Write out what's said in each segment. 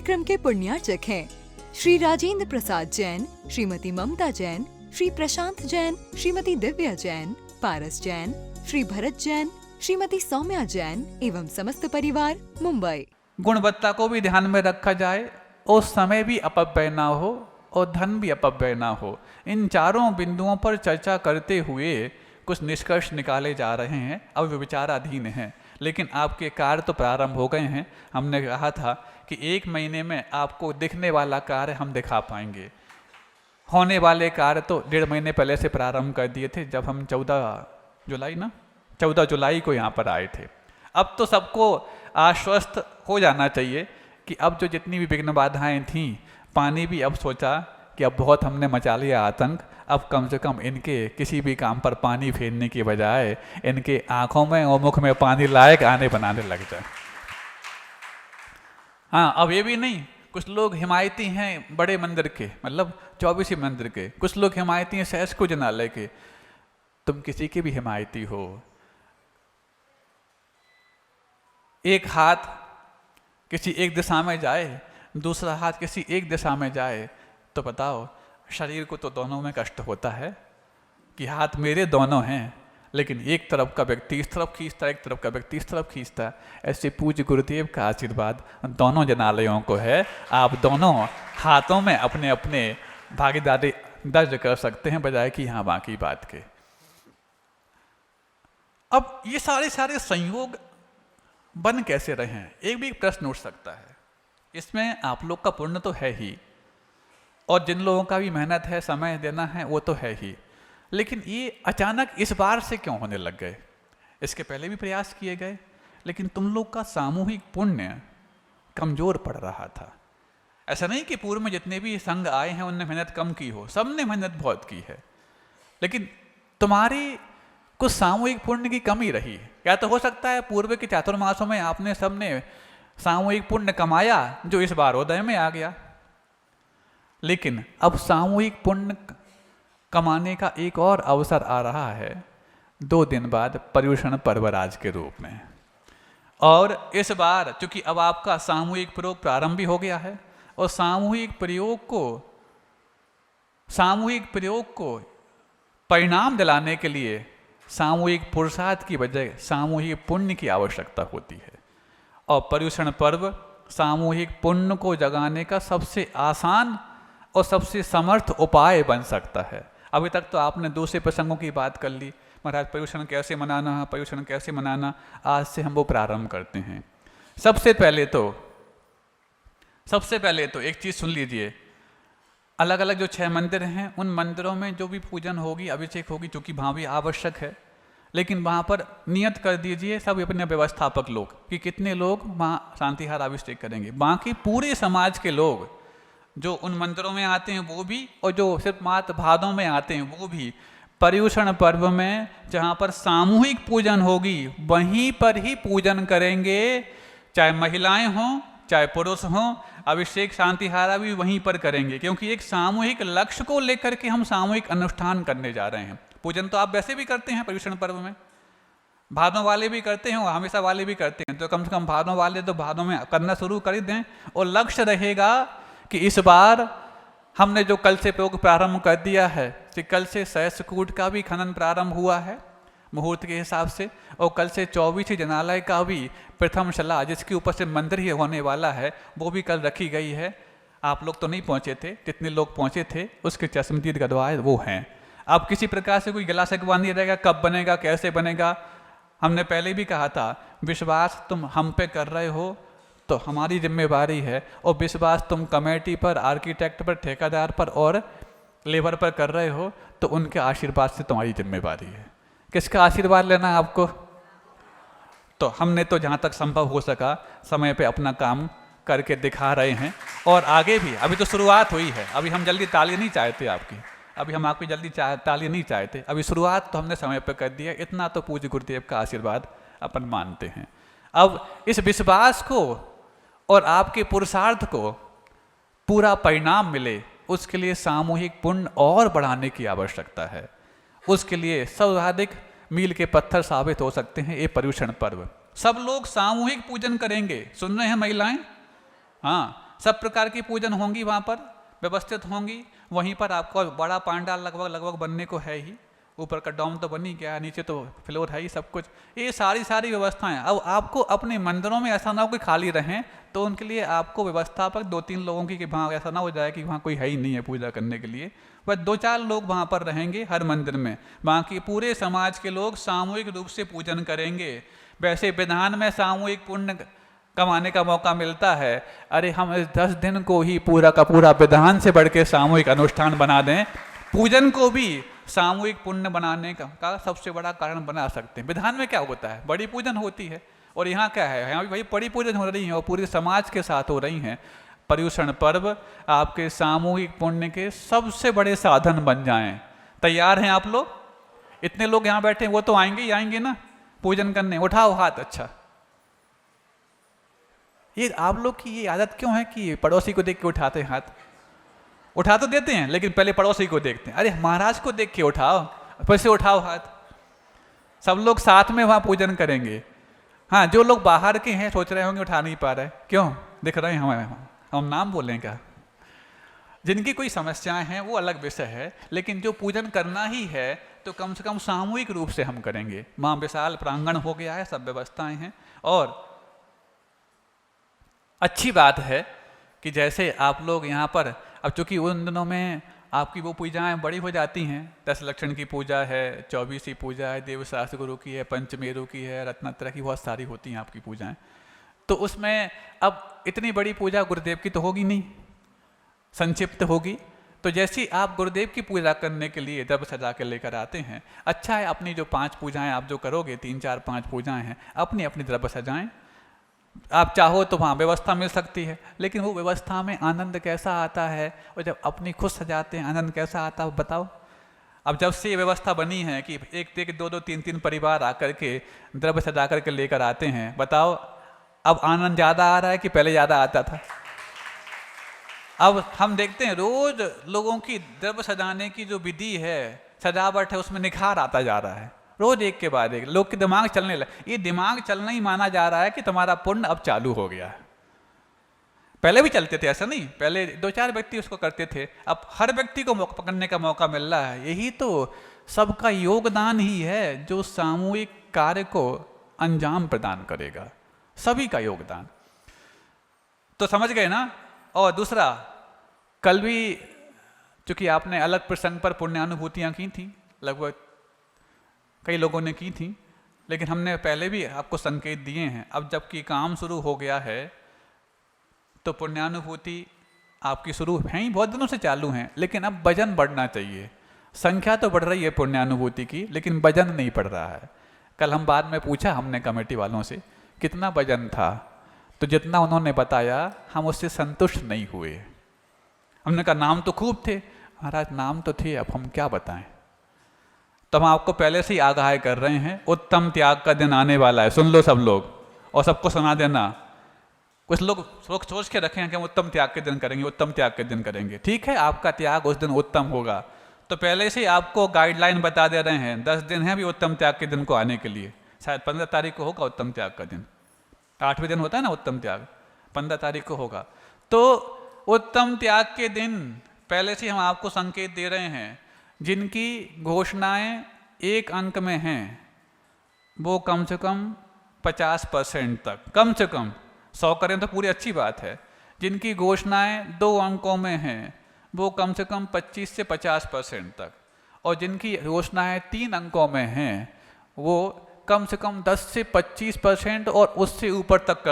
कार्यक्रम के पुण्यार्चक हैं श्री राजेंद्र प्रसाद जैन, श्रीमती ममता जैन, श्री प्रशांत जैन, श्रीमती दिव्या जैन, पारस जैन, श्री भरत जैन, श्रीमती सौम्या जैन एवं समस्त परिवार, मुंबई। गुणवत्ता को भी ध्यान में रखा जाए और समय भी अपव्यय ना हो और धन भी अपव्यय ना हो। इन चारों बिंदुओं पर चर्चा करते हुए कुछ निष्कर्ष निकाले जा रहे हैं, अब विचाराधीन हैं, लेकिन आपके कार्य तो प्रारंभ हो गए हैं। हमने कहा था कि 1 महीने में आपको दिखने वाला कार्य हम दिखा पाएंगे। होने वाले कार्य तो 1.5 महीने पहले से प्रारंभ कर दिए थे, जब हम 14 जुलाई को यहाँ पर आए थे। अब तो सबको आश्वस्त हो जाना चाहिए कि अब जो जितनी भी विघ्न बाधाएँ थीं, पानी भी अब सोचा कि अब बहुत हमने मचा लिया आतंक, अब कम से कम इनके किसी भी काम पर पानी फेरने की बजाय इनके आंखों में और मुख में पानी लायक आने बनाने लग जाए। हाँ, अब ये भी नहीं, कुछ लोग हिमायती हैं बड़े मंदिर के, मतलब 24 मंदिर के, कुछ लोग हिमायती हैं सहस्त्र जनालय के। तुम किसी के भी हिमायती हो, एक हाथ किसी एक दिशा में जाए, दूसरा हाथ किसी एक दिशा में जाए, तो बताओ शरीर को तो दोनों में कष्ट होता है कि हाथ मेरे दोनों हैं, लेकिन एक तरफ का व्यक्ति इस तरफ खींचता है, एक तरफ का व्यक्ति इस तरफ खींचता है। ऐसे पूज्य गुरुदेव का आशीर्वाद दोनों जनालयों को है। आप दोनों हाथों में अपने अपने भागीदारी दर्ज कर सकते हैं, बजाय कि यहाँ बाकी बात के। अब ये सारे संयोग बन कैसे रहे हैं, एक भी प्रश्न उठ सकता है। इसमें आप लोग का पुण्य तो है ही, और जिन लोगों का भी मेहनत है, समय देना है, वो तो है ही, लेकिन ये अचानक इस बार से क्यों होने लग गए? इसके पहले भी प्रयास किए गए, लेकिन तुम लोग का सामूहिक पुण्य कमजोर पड़ रहा था। ऐसा नहीं कि पूर्व में जितने भी संघ आए हैं उनने मेहनत कम की हो, सबने मेहनत बहुत की है, लेकिन तुम्हारी कुछ सामूहिक पुण्य की कमी रही। या तो हो सकता है पूर्व के चातुर्मासों में आपने सबने सामूहिक पुण्य कमाया जो इस बार उदय में आ गया, लेकिन अब सामूहिक पुण्य कमाने का एक और अवसर आ रहा है 2 दिन बाद पर्युषण पर्वराज के रूप में। और इस बार चूंकि अब आपका सामूहिक प्रयोग प्रारंभ भी हो गया है, और सामूहिक प्रयोग को परिणाम दिलाने के लिए सामूहिक पुरुषार्थ की बजाय सामूहिक पुण्य की आवश्यकता होती है। और पर्युषण पर्व सामूहिक पुण्य को जगाने का सबसे आसान और सबसे समर्थ उपाय बन सकता है। अभी तक तो आपने दूसरे प्रसंगों की बात कर ली, महाराज पर्युषण कैसे मनाना, आज से हम वो प्रारंभ करते हैं। सबसे पहले तो एक चीज़ सुन लीजिए, अलग अलग जो 6 मंदिर हैं, उन मंदिरों में जो भी पूजन होगी, अभिषेक होगी, चूँकि वहाँ भी आवश्यक है, लेकिन वहाँ पर नियत कर दीजिए सब अपने व्यवस्थापक लोग कि कितने लोग वहाँ शांतिहार अभिषेक करेंगे। बाकी पूरे समाज के लोग जो उन मंदिरों में आते हैं वो भी, और जो सिर्फ मात्र भादों में आते हैं वो भी, पर्युषण पर्व में जहाँ पर सामूहिक पूजन होगी वहीं पर ही पूजन करेंगे, चाहे महिलाएं हों चाहे पुरुष हों। अभिषेक शांतिहारा भी वहीं पर करेंगे, क्योंकि एक सामूहिक लक्ष्य को लेकर के हम सामूहिक अनुष्ठान करने जा रहे हैं। पूजन तो आप वैसे भी करते हैं पर्युषण पर्व में, भादों वाले भी करते हैं और हमेशा वाले भी करते हैं, तो कम से कम भादों वाले तो भादों में करना शुरू कर ही दें। और लक्ष्य रहेगा कि इस बार हमने जो कल से प्रयोग प्रारंभ कर दिया है, कि कल से सहस्त्रकूट का भी खनन प्रारंभ हुआ है मुहूर्त के हिसाब से, और कल से 24 जनालय का भी प्रथम शला जिसके ऊपर से मंदिर ही होने वाला है वो भी कल रखी गई है। आप लोग तो नहीं पहुँचे थे, जितने लोग पहुँचे थे उसके चश्मदीद गदवाए वो हैं। अब किसी प्रकार से कोई गला सकवा नहीं रहेगा, कब बनेगा कैसे बनेगा। हमने पहले भी कहा था, विश्वास तुम हम पे कर रहे हो तो हमारी जिम्मेवारी है, और विश्वास तुम कमेटी पर, आर्किटेक्ट पर, ठेकेदार पर और लेबर पर कर रहे हो तो उनके आशीर्वाद से तुम्हारी जिम्मेवारी है। किसका आशीर्वाद लेना है आपको? तो हमने तो जहाँ तक संभव हो सका समय पे अपना काम करके दिखा रहे हैं, और आगे भी। अभी तो शुरुआत हुई है, अभी हम जल्दी ताली नहीं चाहते आपकी, अभी हम आपकी जल्दी ताली नहीं चाहते, अभी शुरुआत तो हमने समय पर कर दिया। इतना तो पूज्य गुरुदेव का आशीर्वाद अपन मानते हैं। अब इस विश्वास को और आपके पुरुषार्थ को पूरा परिणाम मिले, उसके लिए सामूहिक पुण्य और बढ़ाने की आवश्यकता है। उसके लिए सर्वाधिक मील के पत्थर साबित हो सकते हैं ये पर्युषण पर्व। सब लोग सामूहिक पूजन करेंगे, सुन रहे हैं महिलाएं? हाँ, सब प्रकार की पूजन होंगी वहाँ पर, व्यवस्थित होंगी। वहीं पर आपको बड़ा पांडाल लगभग बनने को है ही, ऊपर का डोम तो बन ही गया, नीचे तो फ्लोर है ही सब कुछ, ये सारी व्यवस्थाएं। अब आपको अपने मंदिरों में ऐसा ना हो कि खाली रहें, तो उनके लिए आपको व्यवस्थापक 2-3 लोगों की, कि वहाँ ऐसा ना हो जाए कि वहाँ कोई है ही नहीं है पूजा करने के लिए, बस 2-4 लोग वहाँ पर रहेंगे हर मंदिर में। बाकी पूरे समाज के लोग सामूहिक रूप से पूजन करेंगे। वैसे विधान में सामूहिक पुण्य कमाने का मौका मिलता है, अरे हम इस 10 दिन को ही पूरा का पूरा विधान से बढ़ के सामूहिक अनुष्ठान बना दें, पूजन को भी सामूहिक पुण्य बनाने का सबसे बड़ा कारण बना सकते हैं। विधान में क्या होता है, बड़ी पूजन होती है, और यहाँ क्या है, यहाँ भी भाई बड़ी पूजन हो रही है और पूरे समाज के साथ हो रही हैं। पर्युषण पर्व आपके सामूहिक पुण्य के सबसे बड़े साधन बन जाएं। तैयार हैं आप लोग? इतने लोग यहाँ बैठे हैं, वो तो आएंगे ही आएंगे ना पूजन करने। उठाओ हाथ। अच्छा, ये आप लोग की ये आदत क्यों है कि पड़ोसी को देख के उठाते हैं हाथ? उठा तो देते हैं, लेकिन पहले पड़ोसी को देखते हैं। अरे महाराज को देख के उठाओ, फिर से उठाओ हाथ। सब लोग साथ में वहां पूजन करेंगे। हाँ, जो लोग बाहर के हैं सोच रहे होंगे उठा नहीं पा रहे, क्यों दिख रहे हैं हम नाम बोलें क्या? जिनकी कोई समस्याएं हैं वो अलग विषय है, लेकिन जो पूजन करना ही है तो कम से कम सामूहिक रूप से हम करेंगे। वहाँ विशाल प्रांगण हो गया है, सब व्यवस्थाएं हैं। और अच्छी बात है कि जैसे आप लोग यहाँ पर, अब चूंकि उन दिनों में आपकी वो पूजाएं बड़ी हो जाती हैं, 10 लक्षण की पूजा है, 24वीं पूजा है, देवशास्त्र गुरु की है, पंचमेरु की है, रत्नत्रय की, बहुत सारी होती हैं आपकी पूजाएं। तो उसमें अब इतनी बड़ी पूजा गुरुदेव की तो होगी नहीं, संक्षिप्त होगी। तो जैसी आप गुरुदेव की पूजा करने के लिए द्रव्य सजा के लेकर आते हैं, अच्छा है अपनी जो 5 पूजाएं आप जो करोगे, 3, 4, 5 पूजाएं हैं, अपनी अपनी द्रव्य सजाएं। आप चाहो तो वहाँ व्यवस्था मिल सकती है, लेकिन वो व्यवस्था में आनंद कैसा आता है, और जब अपनी खुद सजाते हैं आनंद कैसा आता है बताओ। अब जब से ये व्यवस्था बनी है कि 1, 2, 3 परिवार आकर के द्रव्य सजा करके लेकर आते हैं, बताओ अब आनंद ज़्यादा आ रहा है कि पहले ज़्यादा आता था? अब हम देखते हैं रोज लोगों की द्रव्य सजाने की जो विधि है, सजावट है, उसमें निखार आता जा रहा है, रोज एक के बाद एक लोग के दिमाग चलने लगे। ये दिमाग चलना ही माना जा रहा है कि तुम्हारा पुण्य अब चालू हो गया है। पहले भी चलते थे, ऐसा नहीं, पहले 2-4 व्यक्ति उसको करते थे, अब हर व्यक्ति को पकड़ने का मौका मिल रहा है। यही तो सबका योगदान ही है जो सामूहिक कार्य को अंजाम प्रदान करेगा, सभी का योगदान। तो समझ गए ना। और दूसरा, कल भी चूंकि आपने अलग प्रसंग पर पुण्यानुभूतियां की थी, लगभग कई लोगों ने की थी, लेकिन हमने पहले भी आपको संकेत दिए हैं। अब जबकि काम शुरू हो गया है तो पुण्यानुभूति आपकी शुरू हैं ही, बहुत दिनों से चालू हैं, लेकिन अब वजन बढ़ना चाहिए। संख्या तो बढ़ रही है पुण्यानुभूति की, लेकिन वजन नहीं बढ़ रहा है। कल हम बाद में पूछा हमने कमेटी वालों से कितना वजन था, तो जितना उन्होंने बताया हम उससे संतुष्ट नहीं हुए। हमने कहा नाम तो खूब थे महाराज, नाम तो थे, अब हम क्या बताएं। तो हम आपको पहले से ही आगाह कर रहे हैं, उत्तम त्याग का दिन आने वाला है, सुन लो सब लोग और सबको सुना देना। कुछ लोग सोच के रखे हैं कि हम उत्तम त्याग के दिन करेंगे, उत्तम त्याग के दिन करेंगे। ठीक है, आपका त्याग उस दिन उत्तम होगा, तो पहले से ही आपको गाइडलाइन बता दे रहे हैं। 10 दिन है अभी उत्तम त्याग के दिन को आने के लिए, शायद 15 तारीख को होगा उत्तम त्याग का दिन, 8वें दिन होता है ना उत्तम त्याग, 15 तारीख को होगा। तो उत्तम त्याग के दिन पहले से हम आपको संकेत दे रहे हैं। जिनकी घोषणाएं 1 अंक में हैं वो कम से कम 50% तक, कम से कम 100 करें तो पूरी अच्छी बात है। जिनकी घोषणाएं 2 अंकों में हैं वो कम से कम 25 से 50% तक, और जिनकी घोषणाएं 3 अंकों में हैं वो कम से कम 10 से 25% और उससे ऊपर तक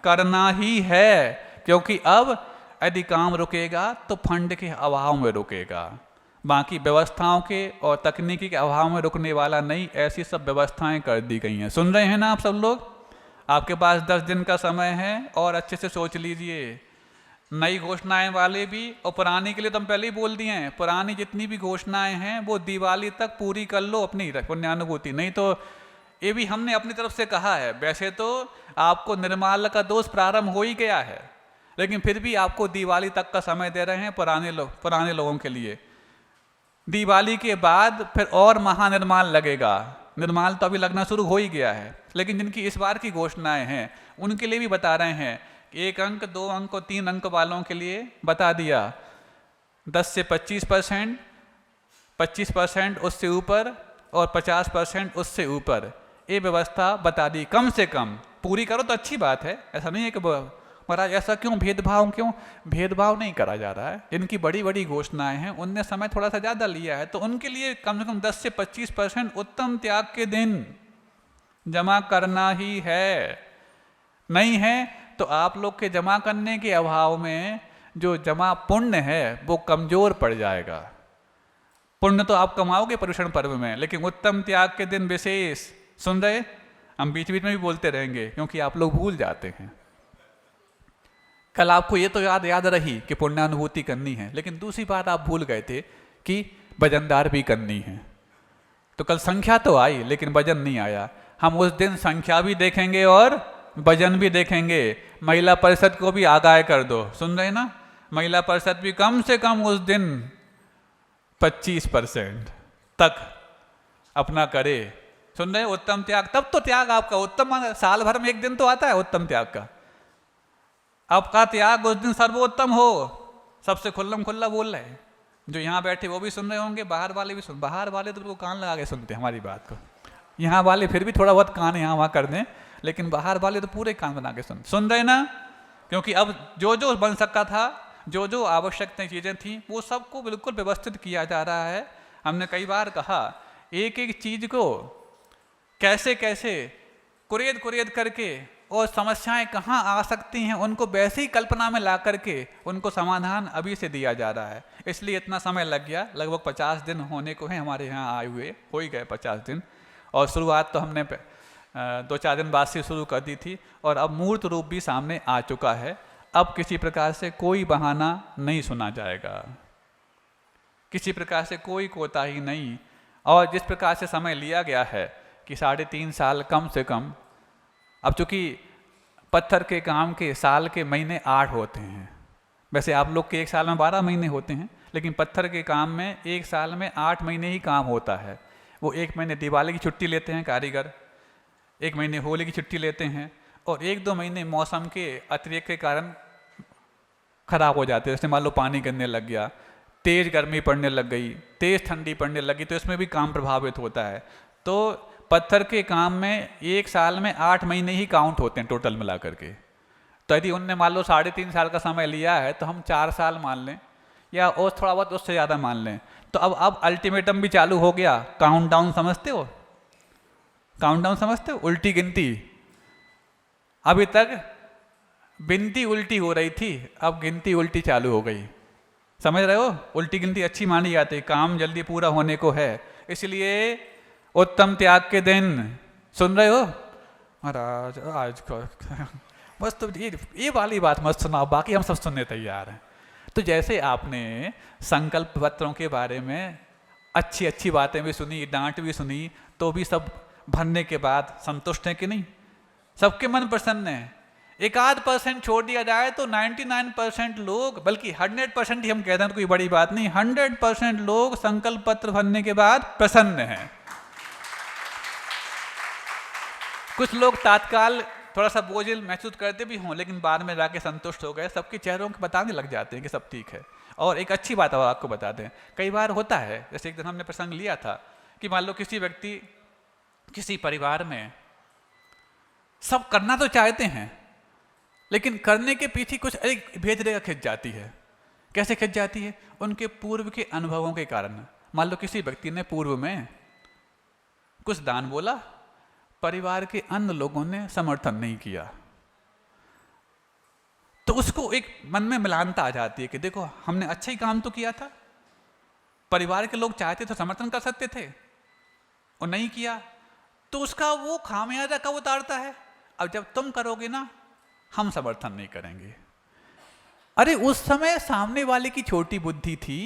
करना ही है। क्योंकि अब यदि काम रुकेगा तो फंड के अभाव में रुकेगा, बाकी व्यवस्थाओं के और तकनीकी के अभाव में रुकने वाला नहीं। ऐसी सब व्यवस्थाएं कर दी गई हैं। सुन रहे हैं ना आप सब लोग? आपके पास 10 दिन का समय है और अच्छे से सोच लीजिए। नई घोषणाएं वाले भी और पुरानी के लिए तो हम पहले ही बोल दिए हैं, पुरानी जितनी भी घोषणाएं हैं वो दिवाली तक पूरी कर लो अपनी पुण्यानुभूति। नहीं तो ये भी हमने अपनी तरफ से कहा है। वैसे तो आपको निर्माल का दोष प्रारंभ हो ही गया है, लेकिन फिर भी आपको दिवाली तक का समय दे रहे हैं पुराने लोगों के लिए। दिवाली के बाद फिर और महानिर्माल लगेगा। निर्माल तो अभी लगना शुरू हो ही गया है, लेकिन जिनकी इस बार की घोषणाएं हैं उनके लिए भी बता रहे हैं 1 अंक, 2 अंक और 3 अंक वालों के लिए बता दिया 10 से 25%, 25% उससे ऊपर और 50% उससे ऊपर, ये व्यवस्था बता दी। कम से कम पूरी करो तो अच्छी बात है, ऐसा नहीं है कि महाराज ऐसा क्यों भेदभाव नहीं करा जा रहा है। जिनकी बड़ी बड़ी घोषणाएं हैं उनने समय थोड़ा सा ज़्यादा लिया है, तो उनके लिए कम से कम 10 से 25% उत्तम त्याग के दिन जमा करना ही है। नहीं है तो आप लोग के जमा करने के अभाव में जो जमा पुण्य है वो कमजोर पड़ जाएगा। पुण्य तो आप कमाओगे पर्युषण पर्व में, लेकिन उत्तम त्याग के दिन विशेष, सुन रहे, हम बीच बीच में भी बोलते रहेंगे क्योंकि आप लोग भूल जाते हैं। कल आपको ये तो याद रही कि पुण्यानुभूति करनी है, लेकिन दूसरी बात आप भूल गए थे कि वजनदार भी करनी है। तो कल संख्या तो आई लेकिन वजन नहीं आया। हम उस दिन संख्या भी देखेंगे और वजन भी देखेंगे। महिला परिषद को भी आगाह कर दो, सुन रहे ना, महिला परिषद भी कम से कम उस दिन 25% तक अपना करे। सुन रहे, उत्तम त्याग, तब तो त्याग आपका उत्तम, साल भर में एक दिन तो आता है उत्तम त्याग का। आपका त्याग उस दिन सर्वोत्तम हो। सबसे खुल्लम खुल्ला बोल रहे हैं, जो यहाँ बैठे वो भी सुन रहे होंगे, बाहर वाले भी सुन, बाहर वाले तो कान लगा के सुनते हैं हमारी बात को, यहाँ वाले फिर भी थोड़ा बहुत कान यहाँ वहाँ कर दें, लेकिन बाहर वाले तो पूरे कान बना के सुन रहे ना। क्योंकि अब जो जो बन सकता था, जो जो आवश्यक चीज़ें थी, वो सबको बिल्कुल व्यवस्थित किया जा रहा है। हमने कई बार कहा, एक एक चीज़ को कैसे कैसे कुरेद करके और समस्याएं कहाँ आ सकती हैं उनको वैसे ही कल्पना में ला करके उनको समाधान अभी से दिया जा रहा है। इसलिए इतना समय लग गया, लगभग 50 दिन होने को है हमारे यहाँ आए हुए, हो ही गए 50 दिन। और शुरुआत तो हमने 2-4 दिन बाद से शुरू कर दी थी, और अब मूर्त रूप भी सामने आ चुका है। अब किसी प्रकार से कोई बहाना नहीं सुना जाएगा, किसी प्रकार से कोई कोताही नहीं। और जिस प्रकार से समय लिया गया है कि 3.5 साल कम से कम, अब चूंकि पत्थर के काम के साल के महीने 8 होते हैं, वैसे आप लोग के एक साल में 12 महीने होते हैं, लेकिन पत्थर के काम में एक साल में 8 महीने ही काम होता है। वो 1 महीने दिवाली की छुट्टी लेते हैं कारीगर, 1 महीने होली की छुट्टी लेते हैं, और 1-2 महीने मौसम के अतिरेक के कारण खराब हो जाते हैं। जैसे मान लो पानी गिरने लग गया, तेज़ गर्मी पड़ने लग गई, तेज़ ठंडी पड़ने लगी, तो इसमें भी काम प्रभावित होता है। तो पत्थर के काम में एक साल में 8 महीने ही काउंट होते हैं टोटल मिला करके। तो यदि उनने मान लो 3.5 साल का समय लिया है, तो हम 4 साल मान लें, या और थोड़ा बहुत उससे ज़्यादा मान लें। तो अब अल्टीमेटम भी चालू हो गया। काउंटडाउन समझते हो? काउंटडाउन समझते हो? उल्टी गिनती। अभी तक गिनती उल्टी हो रही थी, अब गिनती उल्टी चालू हो गई। समझ रहे हो? उल्टी गिनती अच्छी मानी जाती है, काम जल्दी पूरा होने को है। इसलिए उत्तम त्याग के दिन, सुन रहे हो महाराज? आज का बस तो ये वाली बात मत सुनाओ, बाकी हम सब सुनने तैयार हैं। तो जैसे आपने संकल्प पत्रों के बारे में अच्छी अच्छी बातें भी सुनी, डांट भी सुनी, तो भी सब भरने के बाद संतुष्ट हैं कि नहीं? सबके मन प्रसन्न है। 1-8% छोड़ दिया जाए तो 99% लोग, बल्कि 100% ही हम कहते हैं, कोई बड़ी बात नहीं, 100% लोग संकल्प पत्र भरने के बाद प्रसन्न हैं। कुछ लोग तात्काल थोड़ा सा बोझिल महसूस करते भी हों, लेकिन बाद में जाके संतुष्ट हो गए, सबके चेहरों के बताने लग जाते हैं कि सब ठीक है। और एक अच्छी बात आपको बता दें, कई बार होता है, जैसे एक दिन हमने प्रसंग लिया था कि मान लो किसी व्यक्ति, किसी परिवार में सब करना तो चाहते हैं, लेकिन करने के पीछे कुछ एक भेद रेखा खिंच जाती है। कैसे खिंच जाती है? उनके पूर्व के अनुभवों के कारण। मान लो किसी व्यक्ति ने पूर्व में कुछ दान बोला, परिवार के अन्य लोगों ने समर्थन नहीं किया, तो उसको एक मन में मिलानता आ जाती है कि देखो हमने अच्छा ही काम तो किया था, परिवार के लोग चाहते तो समर्थन कर सकते थे और नहीं किया, तो उसका वो खामियाजा कब उतारता है? अब जब तुम करोगे ना, हम समर्थन नहीं करेंगे। अरे उस समय सामने वाले की छोटी बुद्धि थी,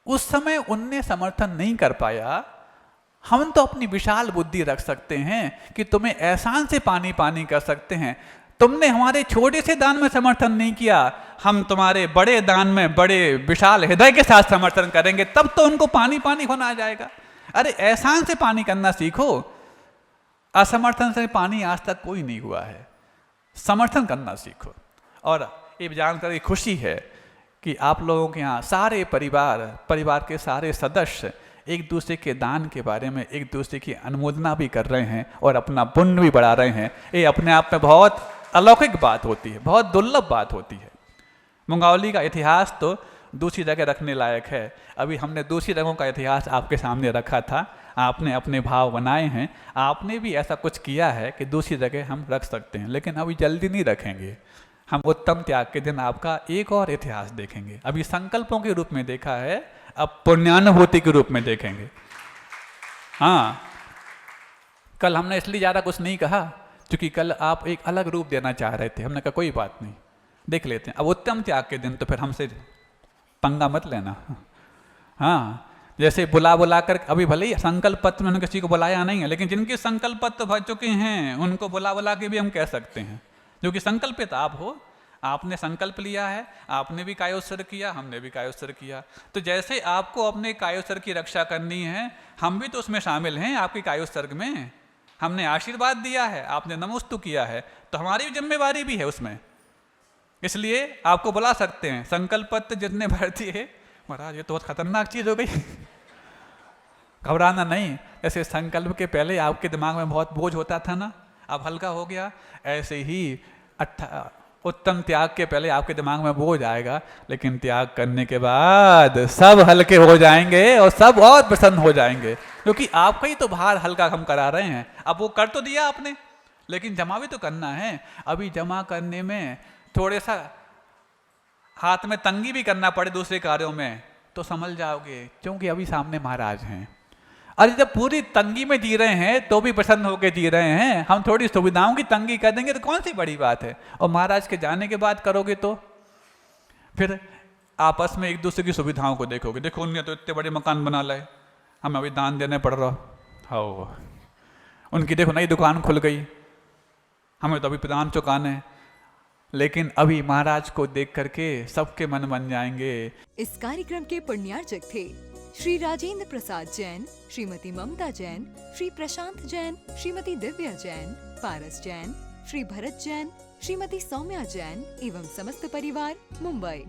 उस समय उनने समर्थन नहीं कर पाया। हम तो अपनी विशाल बुद्धि रख सकते हैं कि तुम्हें एहसान से पानी पानी कर सकते हैं। तुमने हमारे छोटे से दान में समर्थन नहीं किया, हम तुम्हारे बड़े दान में बड़े विशाल हृदय के साथ समर्थन करेंगे, तब तो उनको पानी पानी होना आ जाएगा। अरे एहसान से पानी करना सीखो, असमर्थन से पानी आज तक कोई नहीं हुआ है। समर्थन करना सीखो। और ये जानकर खुशी है कि आप लोगों के यहाँ सारे परिवार के सारे सदस्य एक दूसरे के दान के बारे में एक दूसरे की अनुमोदना भी कर रहे हैं और अपना पुण्य भी बढ़ा रहे हैं। ये अपने आप में बहुत अलौकिक बात होती है, बहुत दुर्लभ बात होती है। मुंगावली का इतिहास तो दूसरी जगह रखने लायक है। अभी हमने दूसरी जगहों का इतिहास आपके सामने रखा था, आपने अपने भाव बनाए हैं, आपने भी ऐसा कुछ किया है कि दूसरी जगह हम रख सकते हैं, लेकिन अभी जल्दी नहीं रखेंगे। हम उत्तम त्याग के दिन आपका एक और इतिहास देखेंगे। अभी संकल्पों के रूप में देखा है, अब पुण्यानुभूति के रूप में देखेंगे। हाँ, कल हमने इसलिए ज़्यादा कुछ नहीं कहा क्योंकि कल आप एक अलग रूप देना चाह रहे थे। हमने कहा कोई बात नहीं, देख लेते हैं। अब उत्तम त्याग के दिन तो फिर हमसे पंगा मत लेना। हाँ, जैसे बुला कर, अभी भले ही संकल्प पत्र में उन्होंने किसी को बुलाया नहीं है, लेकिन जिनके संकल्प पत्र भर चुके हैं उनको बुला के भी हम कह सकते हैं, जो कि संकल्पित आप हो। आपने संकल्प लिया है, आपने भी कायोत्सर्ग किया, हमने भी कायोत्सर्ग किया। तो जैसे आपको अपने कायोत्सर्ग की रक्षा करनी है, हम भी तो उसमें शामिल हैं आपके कायोत्सर्ग में। हमने आशीर्वाद दिया है, आपने नमोस्तु किया है, तो हमारी जिम्मेवारी भी है उसमें। इसलिए आपको बुला सकते हैं। संकल्प पत्र जितने भर दिए, महाराज ये तो बहुत खतरनाक चीज हो गई। घबराना नहीं। ऐसे संकल्प के पहले आपके दिमाग में बहुत बोझ होता था ना, अब हल्का हो गया। ऐसे ही उत्तम त्याग के पहले आपके दिमाग में बोझ आएगा, लेकिन त्याग करने के बाद सब हल्के हो जाएंगे और सब और प्रसन्न हो जाएंगे, क्योंकि आपका ही तो भार हल्का हम करा रहे हैं। अब वो कर तो दिया आपने, लेकिन जमा भी तो करना है। अभी जमा करने में थोड़े सा हाथ में तंगी भी करना पड़े दूसरे कार्यों में तो समझ जाओगे, क्योंकि अभी सामने महाराज हैं। अरे जब पूरी तंगी में जी रहे हैं तो भी प्रसन्न होकर जी रहे हैं, हम थोड़ी सुविधाओं की तंगी कर देंगे तो कौन सी बड़ी बात है। और महाराज के जाने के बाद करोगे तो फिर आपस में एक दूसरे की सुविधाओं को देखोगे। देखो उन्होंने तो इतने बड़े मकान बना लाए, हमें अभी दान देने पड़ रहा हो। उनकी देखो नई दुकान खुल गई, हमें तो अभी प्रदान चुकाने। लेकिन अभी महाराज को देख करके सबके मन बन जाएंगे। इस कार्यक्रम के पुण्यार्चक थे श्री राजेंद्र प्रसाद जैन, श्रीमती ममता जैन, श्री प्रशांत जैन, श्रीमती दिव्या जैन, पारस जैन, श्री भरत जैन, श्रीमती सौम्या जैन एवं समस्त परिवार, मुंबई।